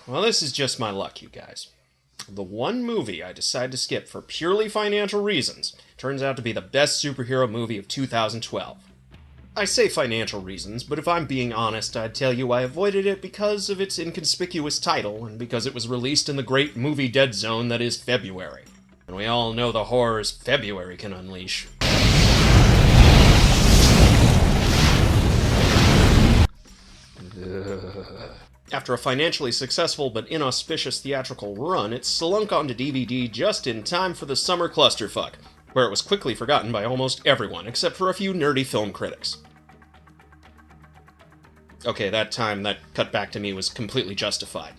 Well, this is just my luck, you guys. The one movie I decided to skip for purely financial reasons turns out to be the best superhero movie of 2012. I say financial reasons, but if I'm being honest, I'd tell you I avoided it because of its inconspicuous title, and because it was released in the great movie dead zone that is February. And we all know the horrors February can unleash. After a financially successful but inauspicious theatrical run, it slunk onto DVD just in time for the summer clusterfuck, where it was quickly forgotten by almost everyone, except for a few nerdy film critics. Okay, that time that cut back to me was completely justified.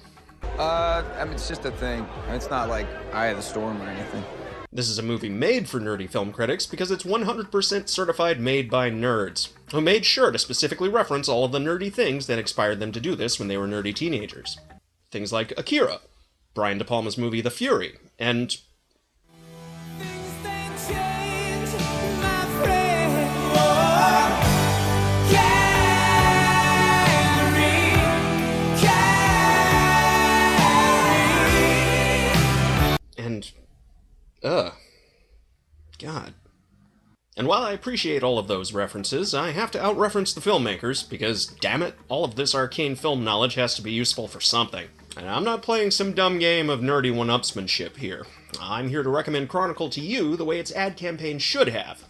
I mean, it's just a thing. It's not like Eye of the Storm or anything. This is a movie made for nerdy film critics because it's 100% certified made by nerds, who made sure to specifically reference all of the nerdy things that inspired them to do this when they were nerdy teenagers. Things like Akira, Brian De Palma's movie The Fury, and... God. And while I appreciate all of those references, I have to out-reference the filmmakers, because, damn it, all of this arcane film knowledge has to be useful for something. And I'm not playing some dumb game of nerdy one-upsmanship here. I'm here to recommend Chronicle to you the way its ad campaign should have.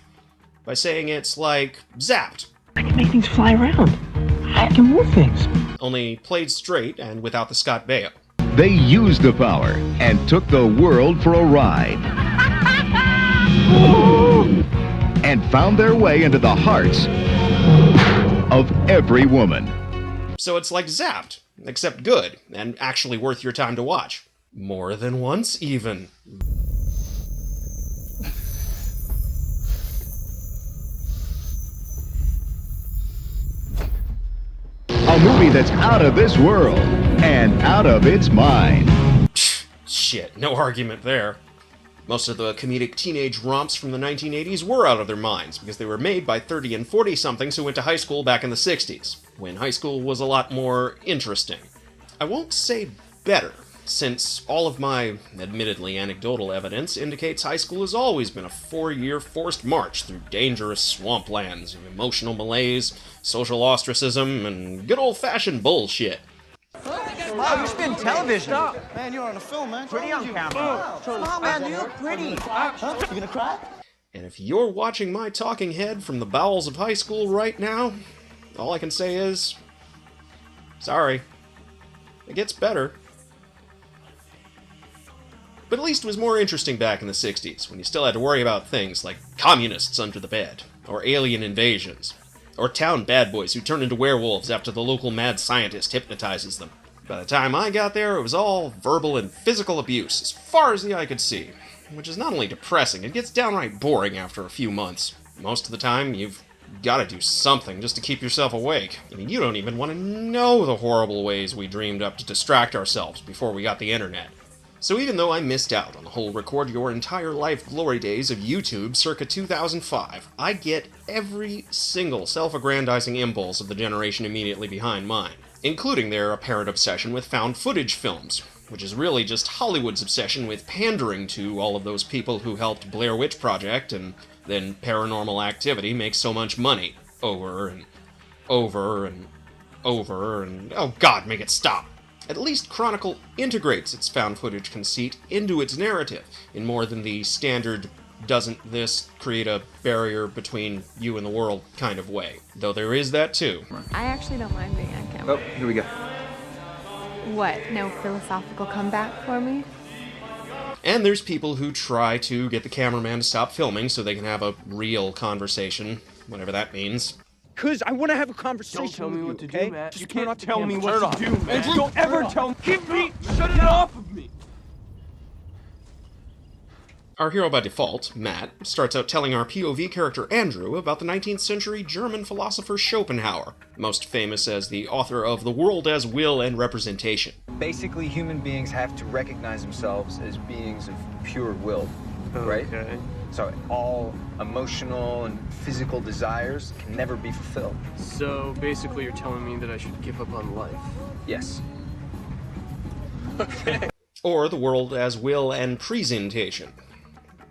By saying it's like Zapped. I can make things fly around. I can move things. Only played straight and without the Scott Baio. They used the power and took the world for a ride. And found their way into the hearts of every woman. So it's like Zapped, except good, and actually worth your time to watch. More than once, even. A movie that's out of this world and out of its mind. Shit, no argument there. Most of the comedic teenage romps from the 1980s were out of their minds, because they were made by 30 and 40-somethings who went to high school back in the 60s, when high school was a lot more interesting. I won't say better, since all of my, admittedly anecdotal evidence indicates high school has always been a 4-year forced march through dangerous swamplands of emotional malaise, social ostracism, and good old-fashioned bullshit. Wow, you spin television. Man, you're on a film, man. Pretty on camera. Come on, man, you look pretty. Huh? You gonna cry? And if you're watching my talking head from the bowels of high school right now, all I can say is... sorry. It gets better. But at least it was more interesting back in the 60s, when you still had to worry about things like communists under the bed, or alien invasions, or town bad boys who turn into werewolves after the local mad scientist hypnotizes them. By the time I got there, it was all verbal and physical abuse, as far as the eye could see. Which is not only depressing, it gets downright boring after a few months. Most of the time, you've gotta do something just to keep yourself awake. I mean, you don't even want to know the horrible ways we dreamed up to distract ourselves before we got the internet. So even though I missed out on the whole record your entire life glory days of YouTube circa 2005, I get every single self-aggrandizing impulse of the generation immediately behind mine, including their apparent obsession with found footage films, which is really just Hollywood's obsession with pandering to all of those people who helped Blair Witch Project and then Paranormal Activity make so much money, over and over and over and... oh god, make it stop! At least Chronicle integrates its found footage conceit into its narrative, in more than the standard doesn't this create a barrier between you and the world kind of way. Though there is that too. I actually don't mind being on camera. Oh, here we go. What, no philosophical comeback for me? And there's people who try to get the cameraman to stop filming so they can have a real conversation, whatever that means. Cause I want to have a conversation. Don't tell me what to okay? do, Matt. Just You turn can't off the tell camera. me what to do, man. And just don't ever tell me. Give me! Shut it off of me! Our hero by default, Matt, starts out telling our POV character Andrew about the 19th century German philosopher Schopenhauer, most famous as the author of The World as Will and Representation. Basically, human beings have to recognize themselves as beings of pure will, right? Okay. So all emotional and physical desires can never be fulfilled. So basically you're telling me that I should give up on life. Yes. Or the world as will and presentation.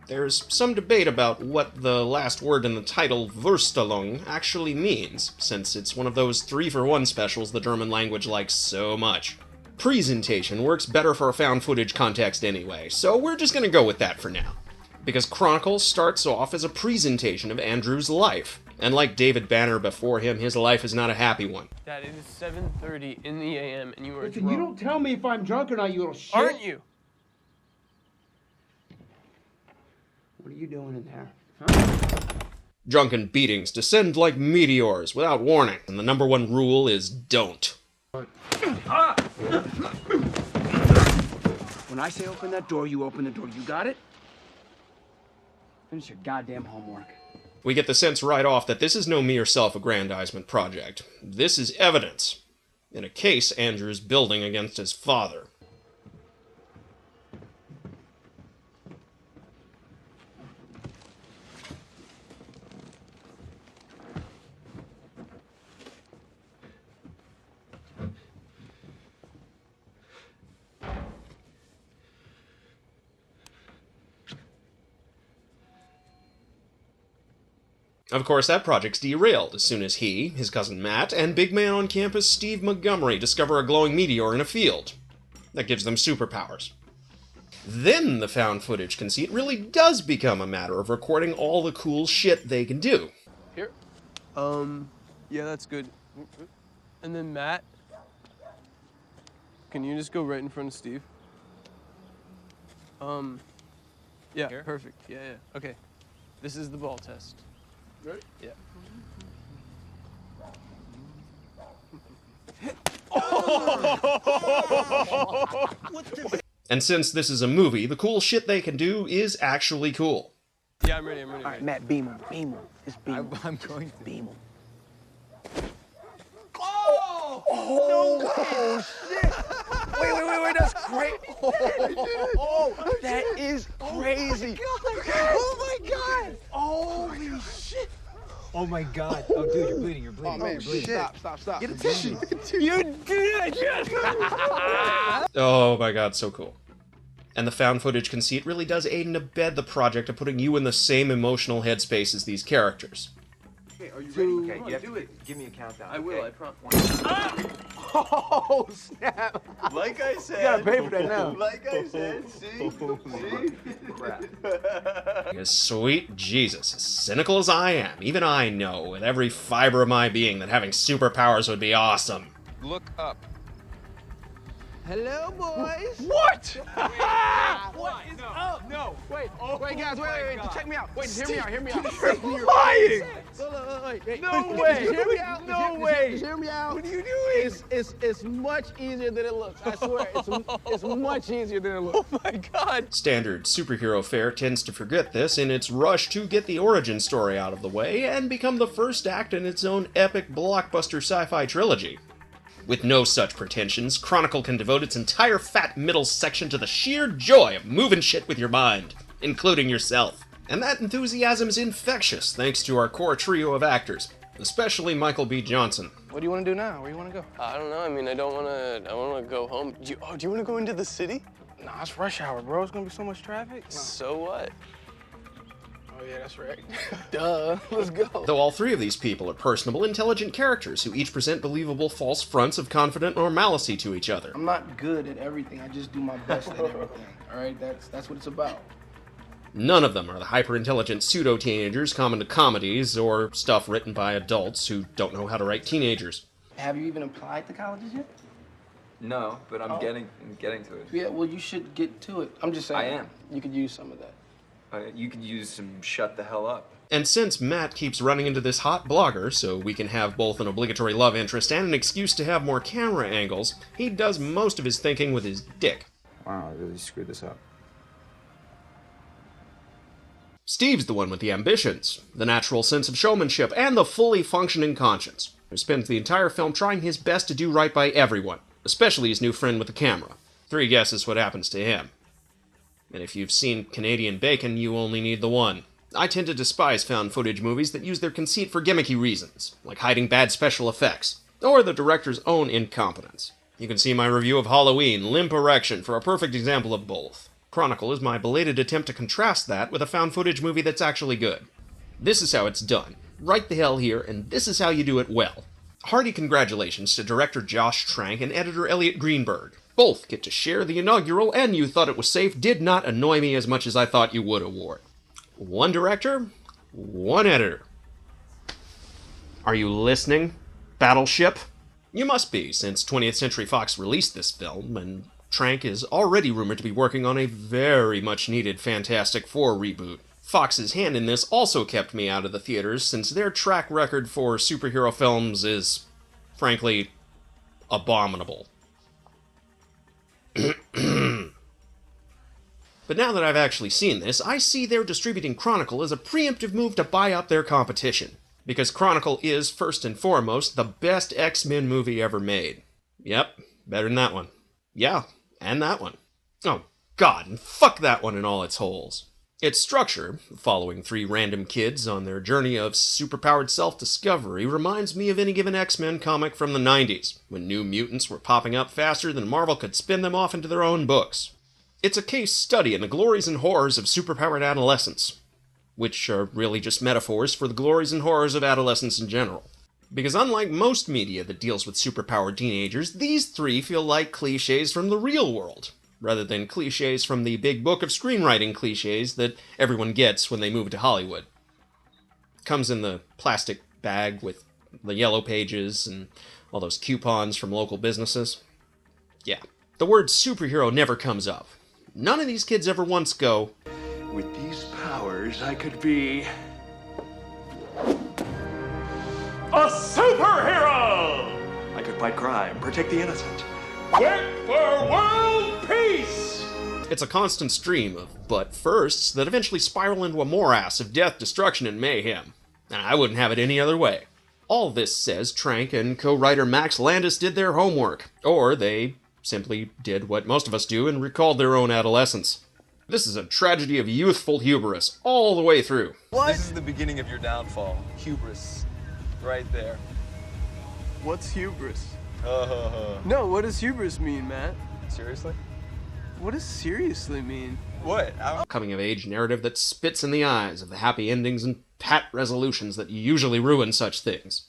There's some debate about what the last word in the title Verstellung actually means, since it's one of those 3-for-1 specials the German language likes so much. Presentation works better for a found footage context anyway, so we're just gonna go with that for now. Because Chronicle starts off as a presentation of Andrew's life, and like David Banner before him, his life is not a happy one. Dad, it is 7:30 in the a.m. and you are Listen, drunk. you don't tell me if I'm drunk or not, you little shit. Aren't you? What are you doing in there? Huh? Drunken beatings descend like meteors without warning, and the number one rule is don't. When I say open that door, you open the door. You got it? Finish your goddamn homework. We get the sense right off that this is no mere self-aggrandizement project. This is evidence in a case Andrew's building against his father. Of course, that project's derailed as soon as he, his cousin Matt, and big man on campus Steve Montgomery discover a glowing meteor in a field. That gives them superpowers. Then the found footage conceit really does become a matter of recording all the cool shit they can do. Here. Yeah, that's good. And then Matt, can you just go right in front of Steve? Yeah, here? Perfect. Yeah. Okay. This is the ball test. Ready? Yeah. And since this is a movie, the cool shit they can do is actually cool. Yeah, I'm ready. All right, Matt, beam him. Beam him. Just beam him. I'm going to. Beam him. Oh, shit! Wait, that's great. Oh, that is crazy. Oh my god. Holy shit. Oh my god. Oh, dude, you're bleeding. You're bleeding. Oh, man, you're bleeding. stop. Get a tissue. You did it. Oh my god, so cool. And the found footage conceit really does aid and abet the project of putting you in the same emotional headspace as these characters. Okay, are you ready? Okay, you have to give me a countdown. I will, okay? I promise. Oh, snap. Like I said. You gotta pay for that now. Like I said. See? Crap. Because sweet Jesus, as cynical as I am, even I know with every fiber of my being that having superpowers would be awesome. Look up. Hello, boys. What? What is up? No. Wait, guys, wait. Check me out. Wait, hear me out. You're lying. Wait. No way. Hear me out. No way. Just hear me out. What are you doing? It's much easier than it looks. I swear. It's much easier than it looks. Oh my god. Standard superhero fare tends to forget this in its rush to get the origin story out of the way and become the first act in its own epic blockbuster sci-fi trilogy. With no such pretensions, Chronicle can devote its entire fat middle section to the sheer joy of moving shit with your mind, including yourself. And that enthusiasm is infectious thanks to our core trio of actors, especially Michael B. Johnson. What do you want to do now? Where do you want to go? I don't know. I mean, I want to go home. Do you want to go into the city? Nah, it's rush hour, bro. It's gonna be so much traffic. So what? Oh yeah, that's right. Duh. Let's go. Though all three of these people are personable, intelligent characters who each present believable false fronts of confident normalcy to each other. I'm not good at everything. I just do my best at everything. All right, that's what it's about. None of them are the hyper-intelligent pseudo-teenagers common to comedies or stuff written by adults who don't know how to write teenagers. Have you even applied to colleges yet? No, but I'm getting to it. Yeah, well, you should get to it. I'm just saying. I am. You could use some of that. You could use some shut the hell up. And since Matt keeps running into this hot blogger so we can have both an obligatory love interest and an excuse to have more camera angles, he does most of his thinking with his dick. Wow, I really screwed this up. Steve's the one with the ambitions, the natural sense of showmanship, and the fully functioning conscience, who spends the entire film trying his best to do right by everyone, especially his new friend with the camera. 3 guesses what happens to him. And if you've seen Canadian Bacon, you only need the one. I tend to despise found footage movies that use their conceit for gimmicky reasons, like hiding bad special effects, or the director's own incompetence. You can see my review of Halloween, Limp Erection, for a perfect example of both. Chronicle is my belated attempt to contrast that with a found footage movie that's actually good. This is how it's done. Right the hell here, and this is how you do it well. Hearty congratulations to director Josh Trank and editor Elliot Greenberg. Both get to share the inaugural and You Thought It Was Safe Did Not Annoy Me As Much As I Thought You Would award. One director, one editor. Are you listening, Battleship? You must be, since 20th Century Fox released this film, and Trank is already rumored to be working on a very much needed Fantastic Four reboot. Fox's hand in this also kept me out of the theaters, since their track record for superhero films is, frankly, abominable. But now that I've actually seen this, I see they're distributing Chronicle as a preemptive move to buy up their competition. Because Chronicle is, first and foremost, the best X-Men movie ever made. Yep, better than that one. Yeah, and that one. Oh, God, and fuck that one and all its holes. Its structure, following 3 random kids on their journey of superpowered self-discovery, reminds me of any given X-Men comic from the 90s, when New Mutants were popping up faster than Marvel could spin them off into their own books. It's a case study in the glories and horrors of superpowered adolescence, which are really just metaphors for the glories and horrors of adolescence in general. Because unlike most media that deals with superpowered teenagers, these 3 feel like cliches from the real world, rather than cliches from the big book of screenwriting cliches that everyone gets when they move to Hollywood. Comes in the plastic bag with the yellow pages and all those coupons from local businesses. Yeah, the word superhero never comes up. None of these kids ever once go, "With these powers, I could be a superhero! I could fight crime, protect the innocent, work for world peace!" It's a constant stream of but firsts that eventually spiral into a morass of death, destruction, and mayhem. And I wouldn't have it any other way. All this says Trank and co-writer Max Landis did their homework, or they simply did what most of us do and recalled their own adolescence. This is a tragedy of youthful hubris, all the way through. What? This is the beginning of your downfall. Hubris. Right there. What's hubris? No, what does hubris mean, Matt? Seriously? What does seriously mean? What? Coming-of-age narrative that spits in the eyes of the happy endings and pat resolutions that usually ruin such things.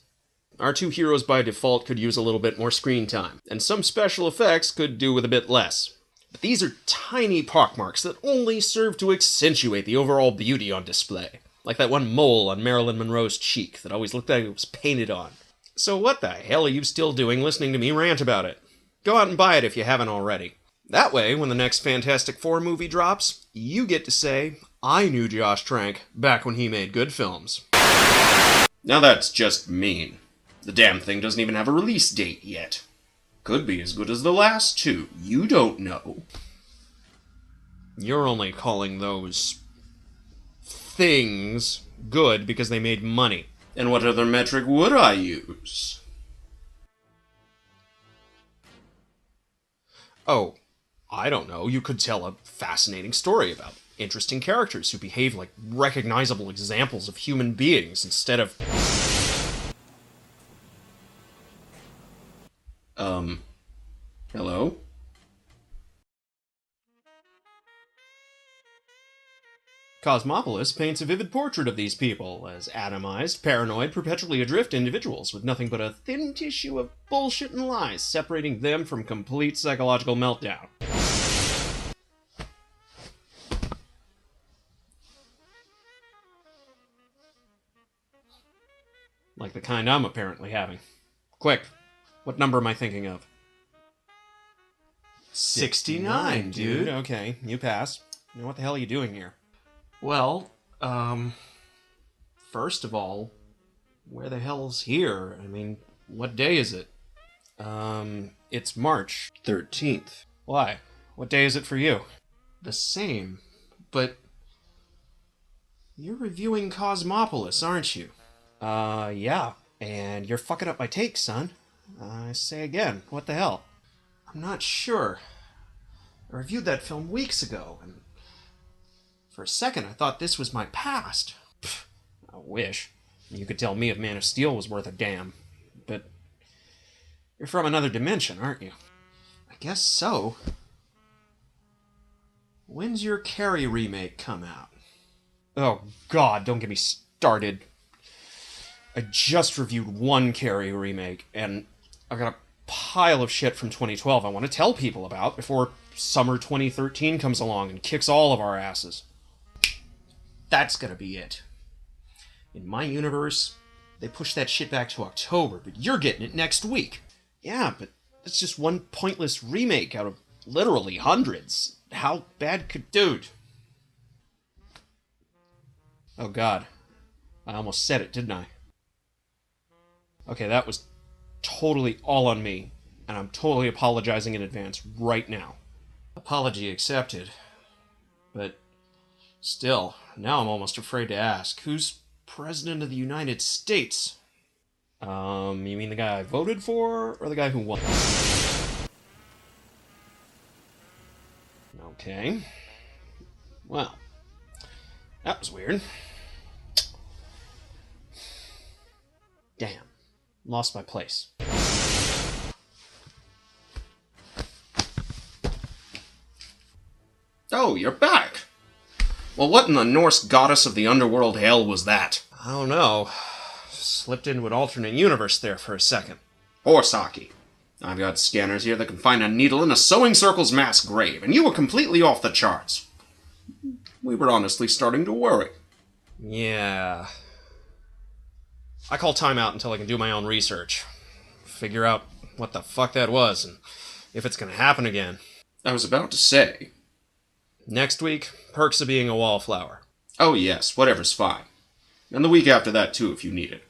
Our 2 heroes by default could use a little bit more screen time, and some special effects could do with a bit less. But these are tiny pockmarks that only serve to accentuate the overall beauty on display. Like that one mole on Marilyn Monroe's cheek that always looked like it was painted on. So what the hell are you still doing listening to me rant about it? Go out and buy it if you haven't already. That way, when the next Fantastic Four movie drops, you get to say, I knew Josh Trank back when he made good films. Now that's just mean. The damn thing doesn't even have a release date yet. Could be as good as the last 2. You don't know. You're only calling those things good because they made money. And what other metric would I use? Oh, I don't know. You could tell a fascinating story about interesting characters who behave like recognizable examples of human beings instead of... Hello? Cosmopolis paints a vivid portrait of these people as atomized, paranoid, perpetually adrift individuals with nothing but a thin tissue of bullshit and lies separating them from complete psychological meltdown. Like the kind I'm apparently having. Quick, what number am I thinking of? 69, dude. Okay, you pass. Now what the hell are you doing here? Well, first of all, where the hell's here? I mean, what day is it? It's March 13th. Why? What day is it for you? The same, but you're reviewing Cosmopolis, aren't you? Yeah, and you're fucking up my take, son. I say again, what the hell? I'm not sure. I reviewed that film weeks ago, and for a second I thought this was my past. Pfft, I wish. You could tell me if Man of Steel was worth a damn. But you're from another dimension, aren't you? I guess so. When's your Carrie remake come out? Oh god, don't get me started. I just reviewed one Carrie remake, and I've got a pile of shit from 2012 I want to tell people about before summer 2013 comes along and kicks all of our asses. That's gonna be it. In my universe, they push that shit back to October, but you're getting it next week. Yeah, but it's just one pointless remake out of literally hundreds. How bad could... Dude. Oh god. I almost said it, didn't I? Okay, that was totally all on me, and I'm totally apologizing in advance right now. Apology accepted. But still, now I'm almost afraid to ask, who's President of the United States? You mean the guy I voted for, or the guy who won? Okay. Well, that was weird. Damn. Lost my place. Oh, you're back! Well, what in the Norse goddess of the underworld hell was that? I don't know. Slipped into an alternate universe there for a second. Horse hockey. I've got scanners here that can find a needle in a sewing circle's mass grave, and you were completely off the charts. We were honestly starting to worry. Yeah. I call timeout until I can do my own research. Figure out what the fuck that was, and if it's gonna happen again. I was about to say... Next week, perks of being a wallflower. Oh yes, whatever's fine. And the week after that too, if you need it.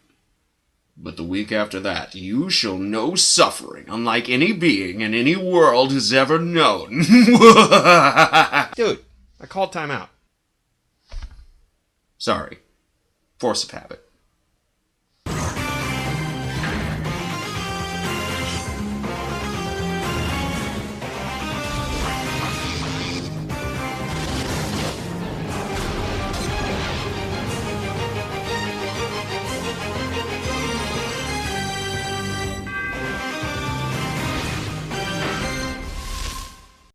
But the week after that, you shall know suffering unlike any being in any world has ever known. Dude, I called timeout. Sorry. Force of habit.